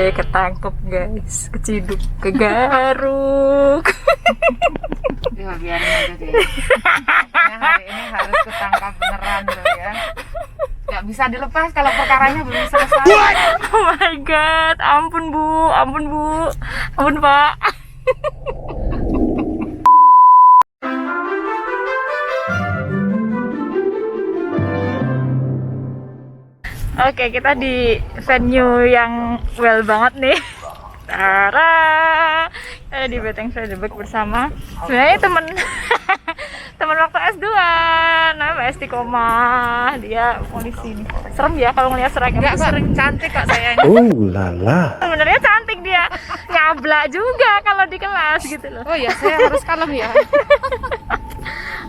ketangkep guys, keciduk ke Garuk. Ya biarin aja deh. Kayaknya hari ini harus ketangkap beneran loh ya. Gak bisa dilepas kalau perkaranya belum selesai. Oh my god, ampun bu, ampun bu, ampun pak. Oke, kita di venue yang well banget nih. Tara, kita di Beteng Frederick bersama. Sebenarnya temen temen waktu S2, namanya Esti Koma. Dia polisi nih. Serem ya kalau ngeliat seragam. Enggak kok, Sering. cantik kok saya ini. Oh lala. Sebenarnya cantik dia, nyablak juga kalau di kelas gitu loh. Oh ya, saya harus kalem ya.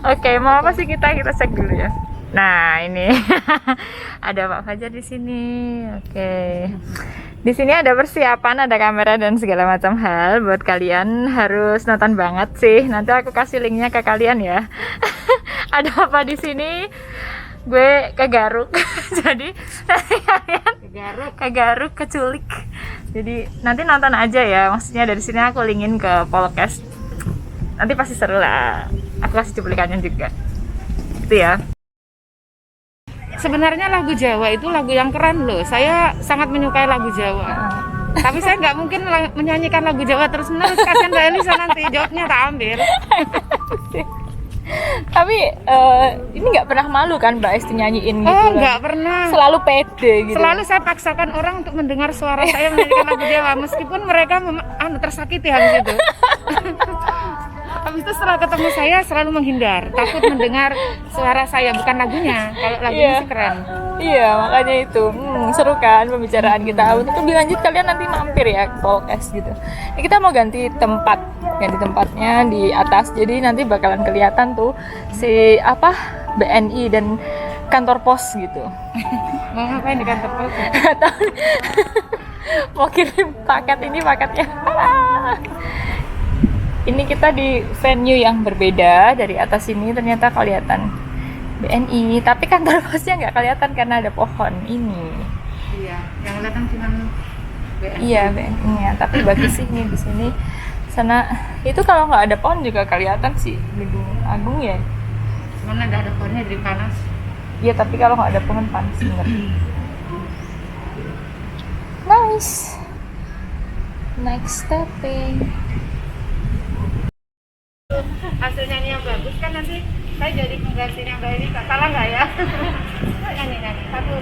Oke, mau apa sih kita cek dulu ya. Nah ini ada Pak Fajar di sini. Oke, di sini ada persiapan, ada kamera dan segala macam hal. Buat kalian harus nonton banget sih. Nanti aku kasih linknya ke kalian ya. Ada apa di sini? Gue ke Garuk. Jadi kalian ke Garuk, keculik. Jadi nanti nonton aja ya. Maksudnya dari sini aku linkin ke podcast. Nanti pasti seru lah. Aku kasih cuplikannya juga. Itu ya. Sebenarnya lagu Jawa itu lagu yang keren loh. Saya sangat menyukai lagu Jawa. Tapi saya nggak mungkin menyanyikan lagu Jawa terus-menerus. Kasian Mbak Elisa nanti jawabnya tak ambil. Tapi ini nggak pernah malu kan Mbak Esti nyanyiin gitu? Oh nggak pernah. Selalu pede gitu. Selalu saya paksakan orang untuk mendengar suara saya menyanyikan lagu Jawa, meskipun mereka tersakiti habis itu. Habis itu setelah ketemu saya selalu menghindar, takut mendengar suara saya, bukan lagunya. Kalau lagunya sih keren. Iya, makanya itu seru kan pembicaraan kita. Untuk lebih lanjut kalian nanti mampir ya ke podcast gitu. Ini kita mau ganti tempatnya di atas. Jadi nanti bakalan kelihatan tuh si BNI dan kantor pos gitu. Mau ngapain di kantor pos? Mau kirim paketnya. Ini kita di venue yang berbeda. Dari atas ini ternyata kelihatan BNI, tapi kantor posnya nggak kelihatan karena ada pohon ini. Iya, yang kelihatan cuma BNI. Iya BNI-nya, tapi bagus sih ini di sini. Sana itu kalau nggak ada pohon juga kelihatan sih gedung agung ya. Mana nggak ada pohonnya jadi panas. Iya, tapi kalau nggak ada pohon panas bener. Nice. Next stepping. Hasilnya ini yang bagus kan, nanti saya jadi penggantinya Mbak Elisa. Salah nggak ya? Nyanyi satu.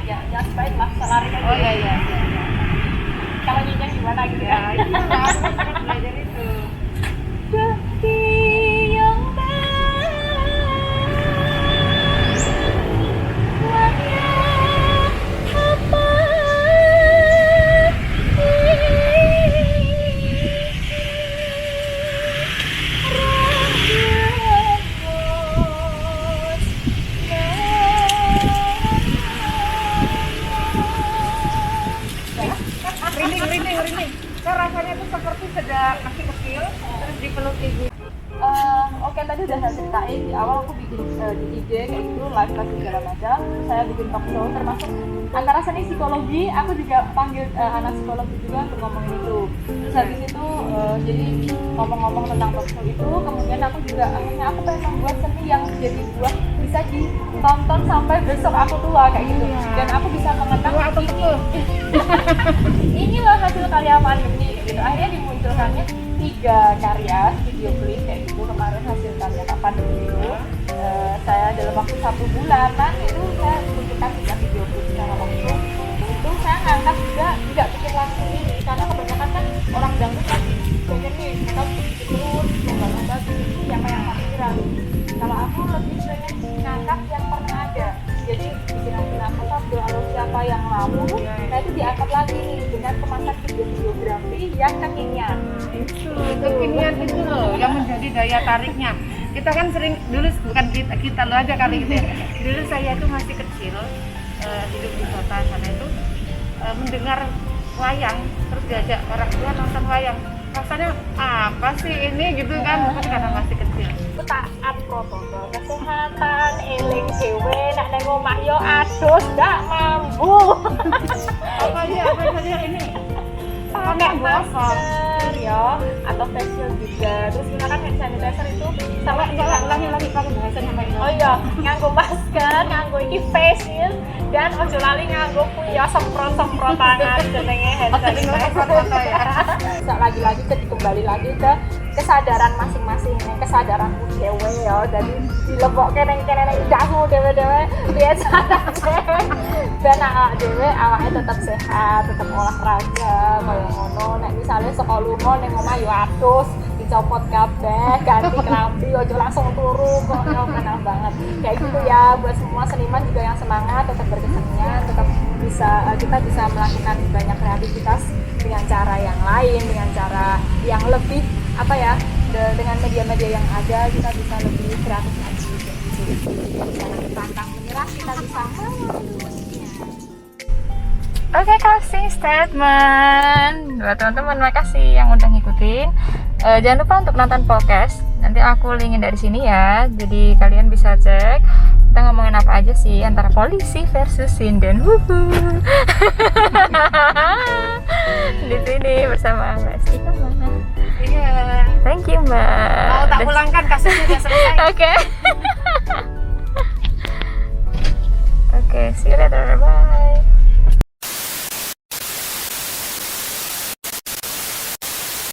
Ya jangan baik lah, selarin aja. Oh iya. Kalau nyanyi gimana gitu Ya, ya. itu aku belajar itu. Bukti yang Rinding. Kok rasanya itu seperti sedang masih kecil terus dipeluk ibu. Oke, tadi udah saya ceritain di awal aku bikin di IG kayak gitu, live class segala macam. Saya bikin talk show termasuk antara seni psikologi, aku juga panggil anak psikologi juga untuk ngomongin itu. Terus habis itu jadi ngomong-ngomong tentang talk show itu, kemudian aku juga akhirnya aku pengen membuat seni yang jadi buat bisa ditonton sampai besok aku tua kayak gitu. Dan aku bisa mengenang ini loh hasil karya pandemi gitu. Akhirnya dimunculkannya 3 karya video klip kayak gitu. Kemarin hasil karya pandemi itu saya dalam waktu 1 bulanan itu saya munculkan 3 video klip secara langsung. Itu saya ngangkat juga tidak bikin langsung ini karena kebanyakan kan orang dangdut kan pengen nih kita bikin terus lomba-lomba bikin siapa yang paling viral. Kalau aku lebih pengen ngangkat yang pernah ada. Jadi bikin kalau siapa yang lalu, nah itu diangkat lagi nih dengan kemasan videografi yang kekinian. Kekinian itu loh yang menjadi daya tariknya. Kita kan sering dulu, bukan kita lo aja kali gitu ya. Dulu saya itu masih kecil, hidup di kota sana itu mendengar wayang, terus diajak orang tua nonton wayang. Rasanya apa sih ini gitu kan, karena masih kecil. Taat protokol kesehatan, eling dewe, nak neng omah yo adus ndak mampu. Apa aja ini? Pakai masker ya atau facial juga. Terus gunakan hand sanitizer itu sama ulangi lagi pakai bahasanya Mbak. oh iya, nganggo masker, nganggo iki face shield dan ojo lali nganggo kuya semprot tangan jenenge hand sanitizer ya. Lagi-lagi kembali lagi ke kesadaran masing-masing, kesadaran dhewe ya. Jadi dilebokke ning kene ning dahu dhewe-dhewe biasa ben awake tetap sehat, tetap olahraga kaya ngono. Nek misale saka lunga ning omah yo adus, dicopot kabeh, ganti klambi, ojo langsung turu kok ya benar banget. Kayak gitu ya buat semua seniman juga yang semangat, tetap berkesenian, tetap kita bisa melakukan banyak kreativitas dengan cara yang lain, dengan cara yang lebih dengan media-media yang ada kita bisa lebih kreatif lagi. Jangan pantang menyerah, kita bisa Oke, closing statement buat teman-teman, makasih yang udah ngikutin. Jangan lupa untuk nonton podcast, nanti aku linkin dari sini ya, jadi kalian bisa cek kita ngomongin apa aja sih antara polisi versus sinden. Di sini bersama Mbak Stika. Iya. Thank you Mbak. Mau tak pulangkan kasusnya udah selesai. Oke. Oke, see you later. Bye.